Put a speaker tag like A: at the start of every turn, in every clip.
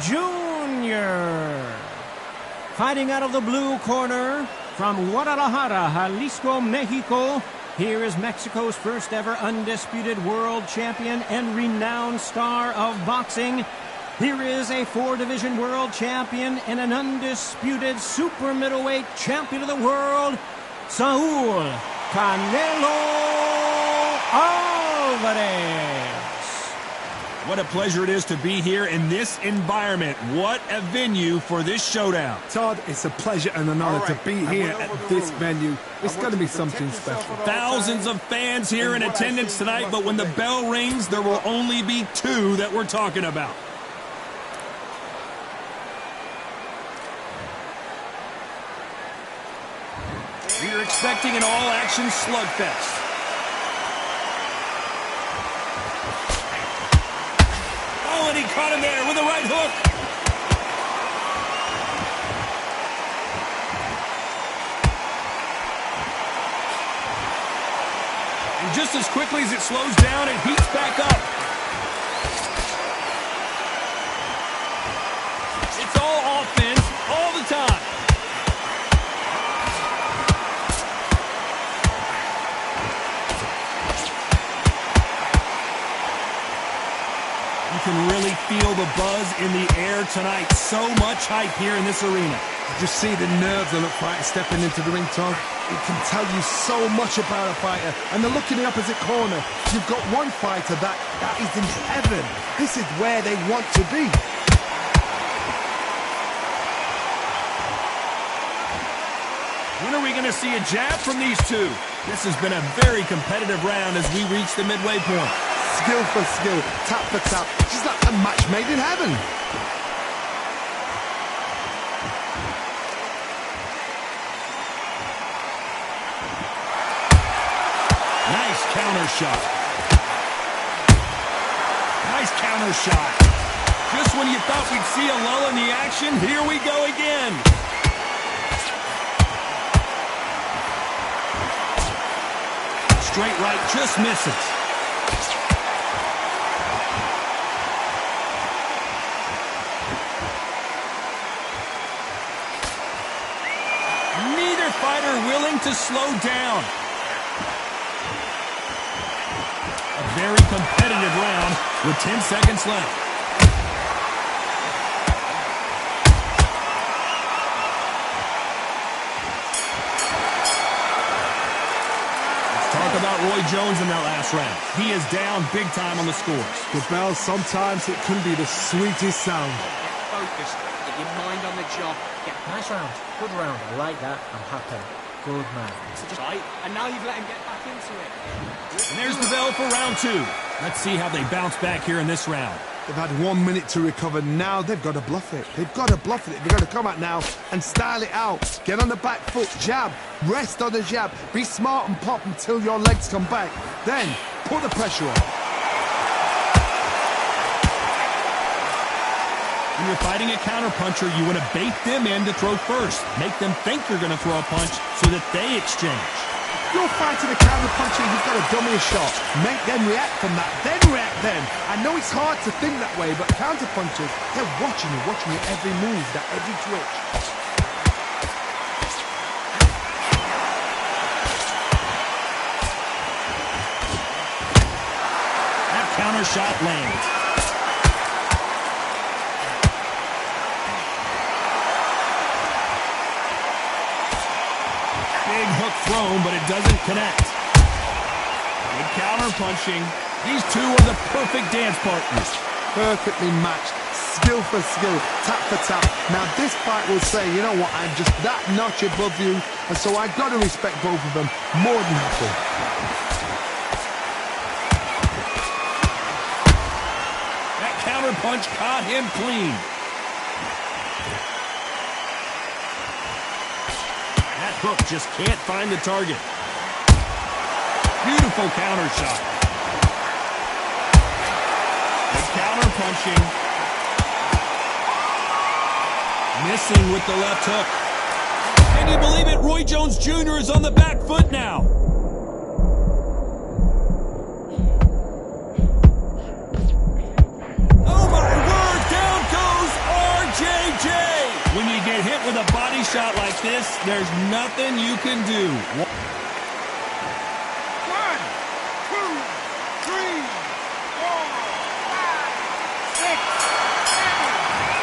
A: Jr. Fighting out of the blue corner from Guadalajara, Jalisco, Mexico. Here is Mexico's first ever undisputed world champion and renowned star of boxing. Here is a 4-division world champion and an undisputed super middleweight champion of the world, Saul Canelo Alvarez.
B: What a pleasure it is to be here in this environment. What a venue for this showdown.
C: Todd, it's a pleasure and an honor to be here at this venue. It's going to be something special.
B: Thousands of fans here in attendance tonight, but when the bell rings, there will only be 2 that we're talking about. We're expecting an all-action slugfest. Oh, and he caught him there with a right hook. And just as quickly as it slows down, it heats back up. It's all offense all the time. You can really feel the buzz in the air tonight. So much hype here in this arena.
C: Just see the nerves of a fighter stepping into the ring, Todd. It can tell you so much about a fighter. And the look in the opposite corner. You've got one fighter that is in heaven. This is where they want to be.
B: When are we going to see a jab from these 2? This has been a very competitive round as we reach the midway point.
C: Skill for skill, tap for tap. Just like a match made in heaven.
B: Nice counter shot. Nice counter shot. Just when you thought we'd see a lull in the action, here we go again. Straight right just misses. Neither fighter willing to slow down. A very competitive round with 10 seconds left. Let's talk about Roy Jones in that last round. He is down big time on the scores.
C: The bell, sometimes it can be the sweetest sound.
D: Get focused. Get your mind on the job.
A: Nice round. Good round. I like that. I'm happy. Good man.
D: Right, and now you've let him get back into it.
B: And there's the bell for round 2. Let's see how they bounce back here in this round.
C: They've had 1 minute to recover. Now they've got to bluff it. They've got to bluff it. They've got to come out now and style it out. Get on the back foot, jab, rest on the jab. Be smart and pop until your legs come back. Then put the pressure on.
B: When you're fighting a counterpuncher, you want to bait them in to throw first. Make them think you're going to throw a punch so that they exchange.
C: You're fighting a counterpuncher, you've got to dummy a shot. Make them react from that, then react then. I know it's hard to think that way, but counterpunchers, they're watching your every move, that every twitch.
B: That counter shot lands. Big hook thrown, but it doesn't connect. Good counter punching. These 2 are the perfect dance partners.
C: Perfectly matched, skill for skill, tap for tap. Now this fight will say, you know what, I'm just that notch above you, and so I've got to respect both of them more than happy.
B: That counter punch caught him clean. That hook just can't find the target. Beautiful counter shot. Good counter punching. Missing with the left hook. Can you believe it? Roy Jones Jr. is on the back foot now. Oh my word! Down goes shot like this, there's nothing you can do.
C: 1, 2, 3, 4, 5, 6, 7.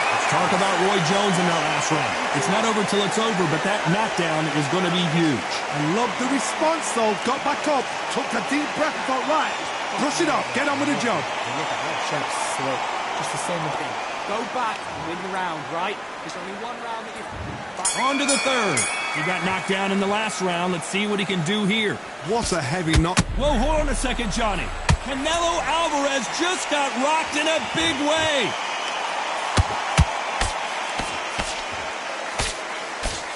B: Let's talk about Roy Jones in that last round. It's not over till it's over, but that knockdown is going to be huge.
C: I love the response, though. Got back up, took a deep breath, thought, right, brush it off, get on with the job.
D: Look at that chap's slick. Just the same with him. Go back and win the round, right? There's only one round that you've...
B: On to the third. He got knocked down in the last round. Let's see what he can do here.
C: What a heavy knock.
B: Whoa, hold on a second, Johnny. Canelo Alvarez just got rocked in a big way.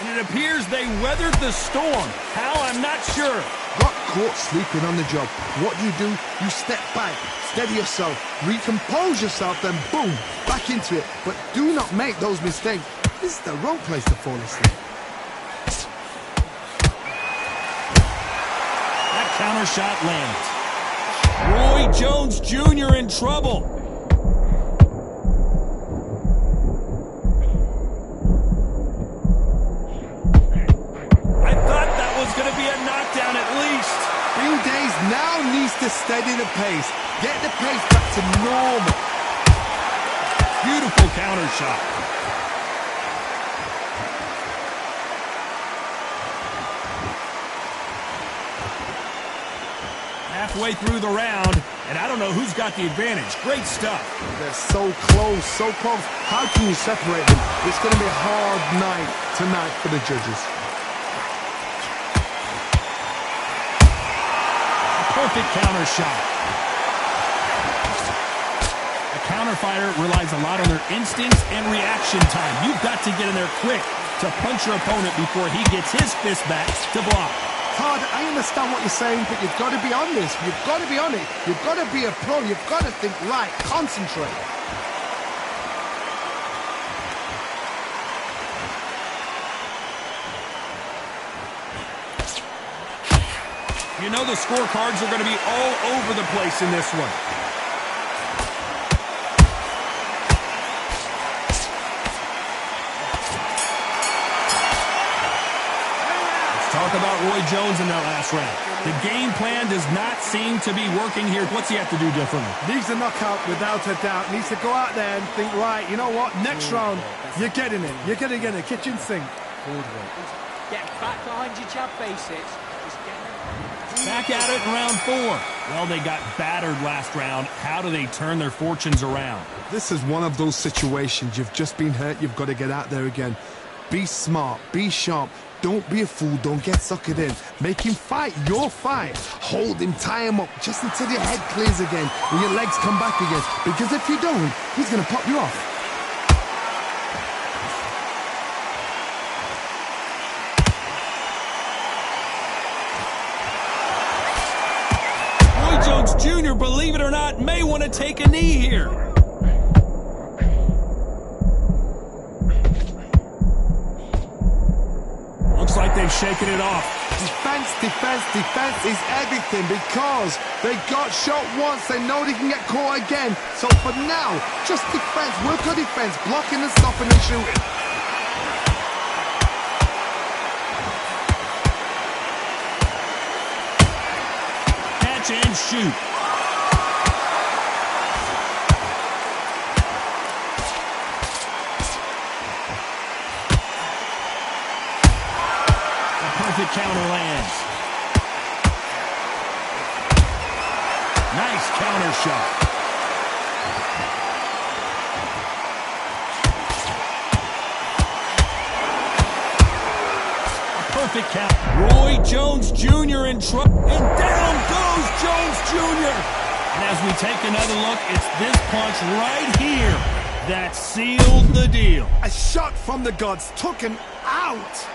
B: And it appears they weathered the storm. How, I'm not sure.
C: Got caught sleeping on the job. What do? You step back, steady yourself, recompose yourself, then boom, back into it. But do not make those mistakes. This is the wrong place to fall asleep.
B: That counter shot lands. Roy Jones Jr. in trouble. I thought that was going to be a knockdown at least.
C: Green Days now needs to steady the pace. Get the pace back to normal.
B: Beautiful counter shot. Halfway through the round, and I don't know who's got the advantage. Great stuff.
C: They're so close, so close. How can you separate them? It's going to be a hard night tonight for the judges.
B: Perfect counter shot. A counter fighter relies a lot on their instincts and reaction time. You've got to get in there quick to punch your opponent before he gets his fist back to block.
C: Todd, I understand what you're saying, but you've got to be on this. You've got to be on it. You've got to be a pro. You've got to think right. Concentrate.
B: You know the scorecards are going to be all over the place in this one. Let's talk about Roy Jones in that last round. The game plan does not seem to be working here. What's he have to do differently?
C: Needs a knockout without a doubt. Needs to go out there and think, right, you know what? Next round, you're getting it. You're going to get a kitchen sink.
D: Get back behind your jab basics. Just get it.
B: Back at it in round 4. Well, they got battered last round. How do they turn their fortunes around?
C: This is one of those situations. You've just been hurt. You've got to get out there again. Be smart. Be sharp. Don't be a fool. Don't get suckered in. Make him fight your fight. Hold him. Tie him up just until your head clears again and your legs come back again. Because if you don't, he's going to pop you off.
B: Jones Jr., believe it or not, may want to take a knee here. Looks like they've shaken it off.
C: Defense, defense, defense is everything because they got shot once. They know they can get caught again. So for now, just defense. Work on defense. Blocking and stopping and shooting.
B: And shoot. A perfect counter lands. Nice counter shot. A perfect count. Roy Jones Jr. in trouble. And down goes Jones Jr. And as we take another look, it's this punch right here that sealed the deal.
C: A shot from the gods took him out.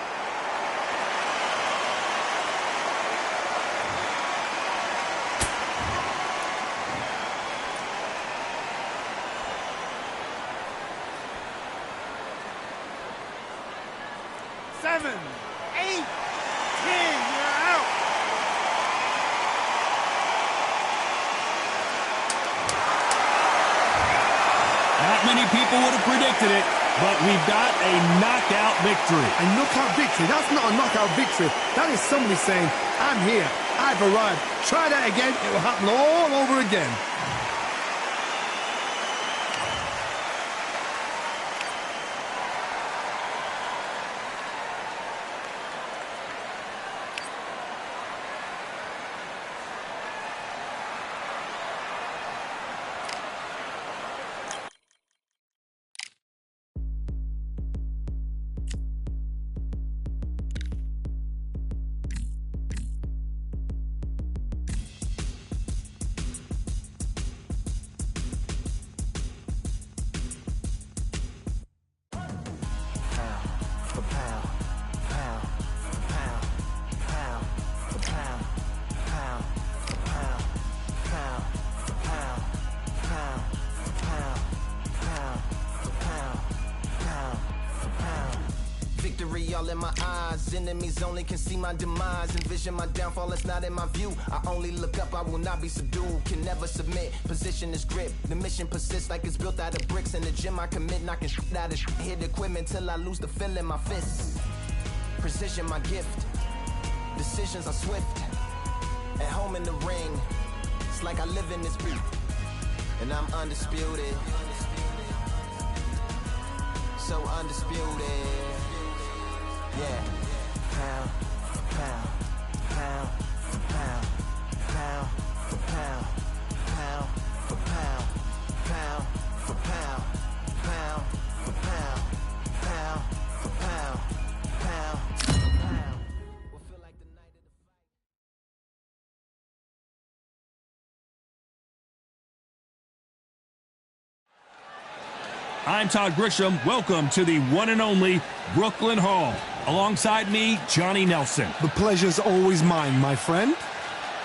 C: Seven, 8, 10, you're out.
B: Not many people would have predicted it. but we've got a knockout victory.
C: A knockout victory? That's not a knockout victory. That is somebody saying, I'm here, I've arrived. Try that again, it will happen all over again.
E: Victory all in my eyes, enemies only can see my demise. Envision my downfall, it's not in my view. I only look up, I will not be subdued. Can never submit, position is grip. The mission persists like it's built out of bricks. In the gym I commit, knocking shit out of shit. Hit equipment till I lose the feel in my fists. Precision my gift, decisions are swift. At home in the ring, it's like I live in this beat. And I'm undisputed, so undisputed. Yeah. Pound for pound, pound for pound, pound for pound, pound for pound, pound for pound, pound for pound, pound for pound, pound for pound. Will feel like the night of the fight.
B: I'm Todd Grisham. Welcome to the one and only Brooklyn Hall. Alongside me, Johnny Nelson.
C: The pleasure's always mine, my friend.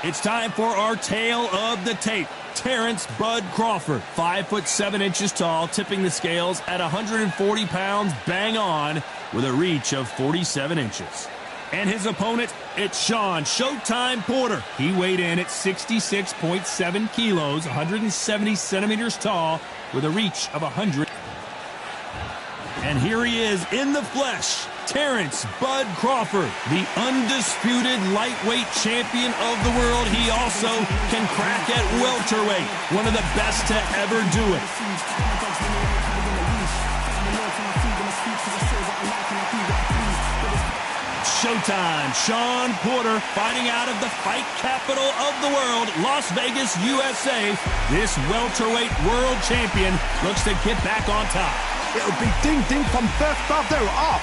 B: It's time for our tale of the tape. Terrence Bud Crawford, 5'7" tall, tipping the scales at 140 pounds, bang on, with a reach of 47 inches. And his opponent, it's Shawn Showtime Porter. He weighed in at 66.7 kilos, 170 centimeters tall, with a reach of 100. And here he is in the flesh, Terrence Bud Crawford, the undisputed lightweight champion of the world. He also can crack at welterweight, one of the best to ever do it. Showtime. Shawn Porter fighting out of the fight capital of the world, Las Vegas, USA. This welterweight world champion looks to get back on top.
C: It'll be ding-ding from first start, they're off.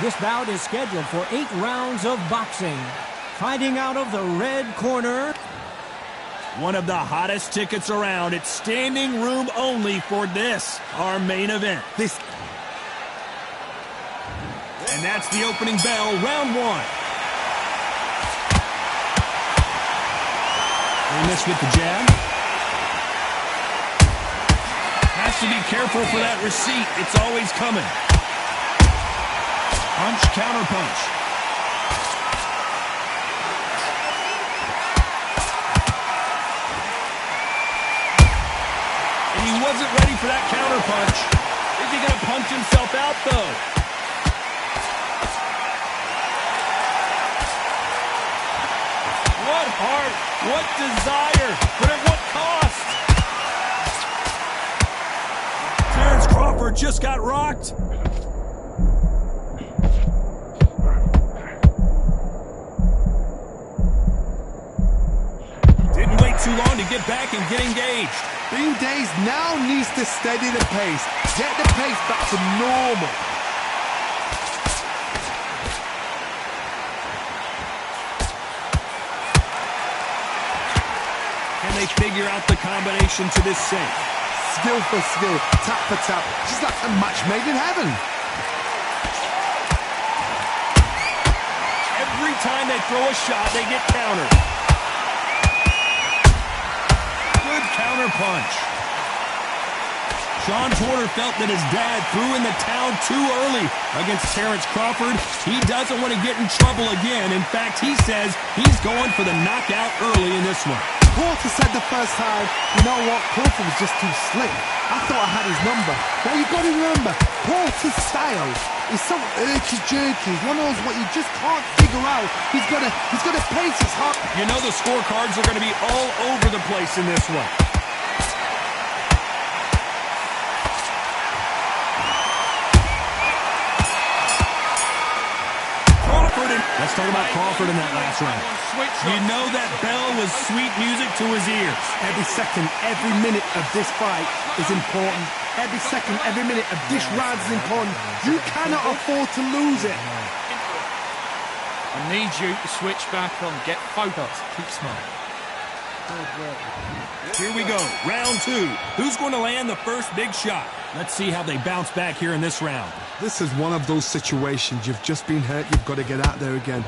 A: This bout is scheduled for 8 rounds of boxing. Fighting out of the red corner,
B: one of the hottest tickets around. It's standing room only for this, our main event. And that's the opening bell, round one. They missed with the jab. Has to be careful for that receipt. It's always coming. Punch, counter punch. And he wasn't ready for that counter punch. Is he going to punch himself out, though? What heart, what desire, but at what cost? Terrence Crawford just got rocked. Didn't wait too long to get back and get engaged.
C: Being dazed now needs to steady the pace. Get the pace back to normal.
B: Can they figure out the combination to this sink?
C: Skill for skill, tap for tap. Just like a match made in heaven.
B: Every time they throw a shot, they get countered. Good counter punch. Shawn Porter felt that his dad threw in the towel too early against Terrence Crawford. He doesn't want to get in trouble again. In fact, he says he's going for the knockout early in this one.
C: Porter said the first time, you know what, Crawford was just too slick. I thought I had his number. Now you've got to remember, Porter's style is so jerky. One of those what you just can't figure out. He's got to pace his heart.
B: You know the scorecards are going to be all over the place in this one. Let's talk about Crawford in that last round. You know that bell was sweet music to his ears.
C: Every second, every minute of this fight is important. Every second, every minute of this round is important. You cannot afford to lose it.
D: I need you to switch back on. Get focused. Keep smart.
B: Here we go. Round 2. Who's going to land the first big shot? Let's see how they bounce back here in this round.
C: This is one of those situations. You've just been hurt. You've got to get out there again.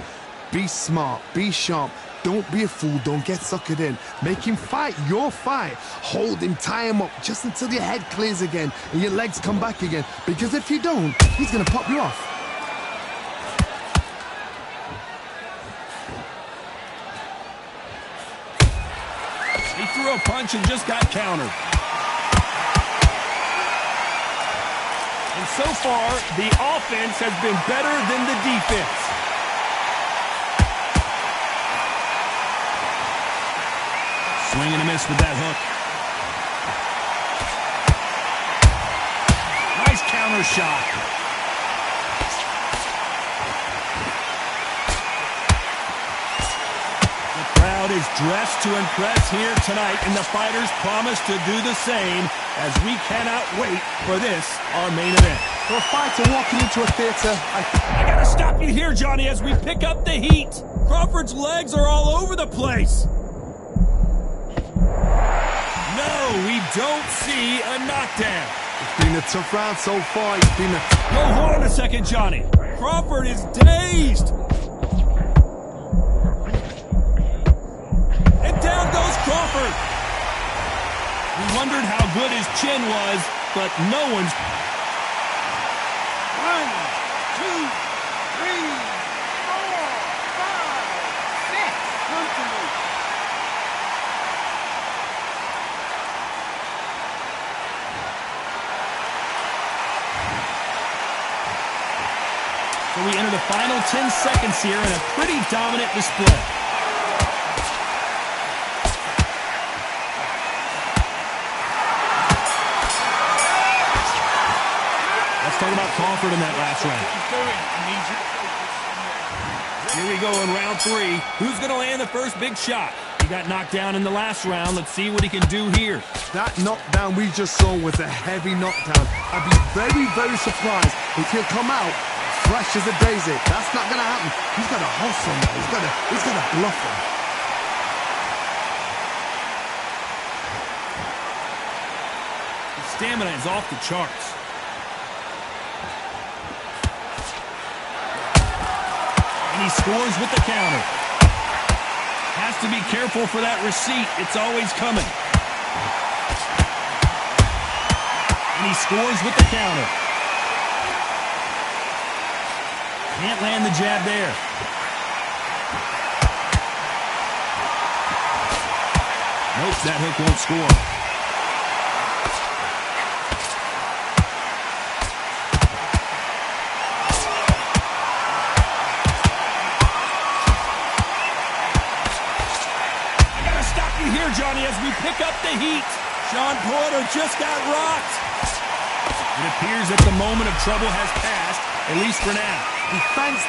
C: Be smart. Be sharp. Don't be a fool. Don't get suckered in. Make him fight your fight. Hold him. Tie him up just until your head clears again and your legs come back again. Because if you don't, he's going to pop you off.
B: He threw a punch and just got countered. And so far, the offense has been better than the defense. Swing and a miss with that hook. Nice counter shot. The crowd is dressed to impress here tonight, and the fighters promise to do the same as we cannot wait for this, our main event.
C: For a fighter walking into a theater,
B: I gotta stop you here, Johnny, as we pick up the heat. Crawford's legs are all over the place. No, we don't see a knockdown.
C: It's been a tough round so far. It's been a...
B: Whoa, hold on a second, Johnny. Crawford is dazed. And down goes Crawford. We wondered how good his chin was, but no one's...
F: 1, 2, 3, 4, 5, 6. Come to me.
B: So we enter the final 10 seconds here in a pretty dominant display. Let's talk about Crawford in that last round. Here we go in round 3. Who's going to land the first big shot? He got knocked down in the last round. Let's see what he can do here.
C: That knockdown we just saw was a heavy knockdown. I'd be very, very surprised if he'll come out fresh as a daisy. That's not going to happen. He's got to hustle now. He's got to bluff him.
B: His stamina is off the charts. And he scores with the counter. Has to be careful for that receipt. It's always coming. And he scores with the counter. Can't land the jab there. Nope, that hook won't score. Johnny, as we pick up the heat. Shawn Porter just got rocked. It appears that the moment of trouble has passed, at least for now.
C: Defense.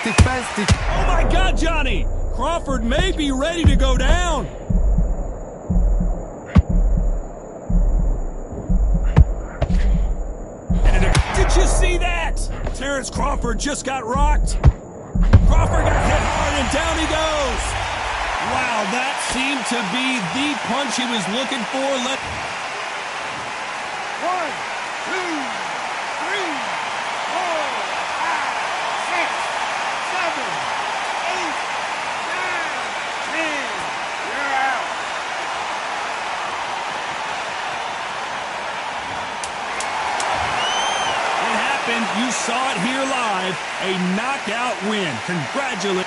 B: Oh my God, Johnny! Crawford may be ready to go down. Did you see that? Terrence Crawford just got rocked. Crawford got hit hard and down he goes. Wow, that seemed to be the punch he was looking for.
F: 1, 2, 3, 4, 5, 6, 7, 8, 9, 10. You're out.
B: saw it here live, a knockout win. Congratulations.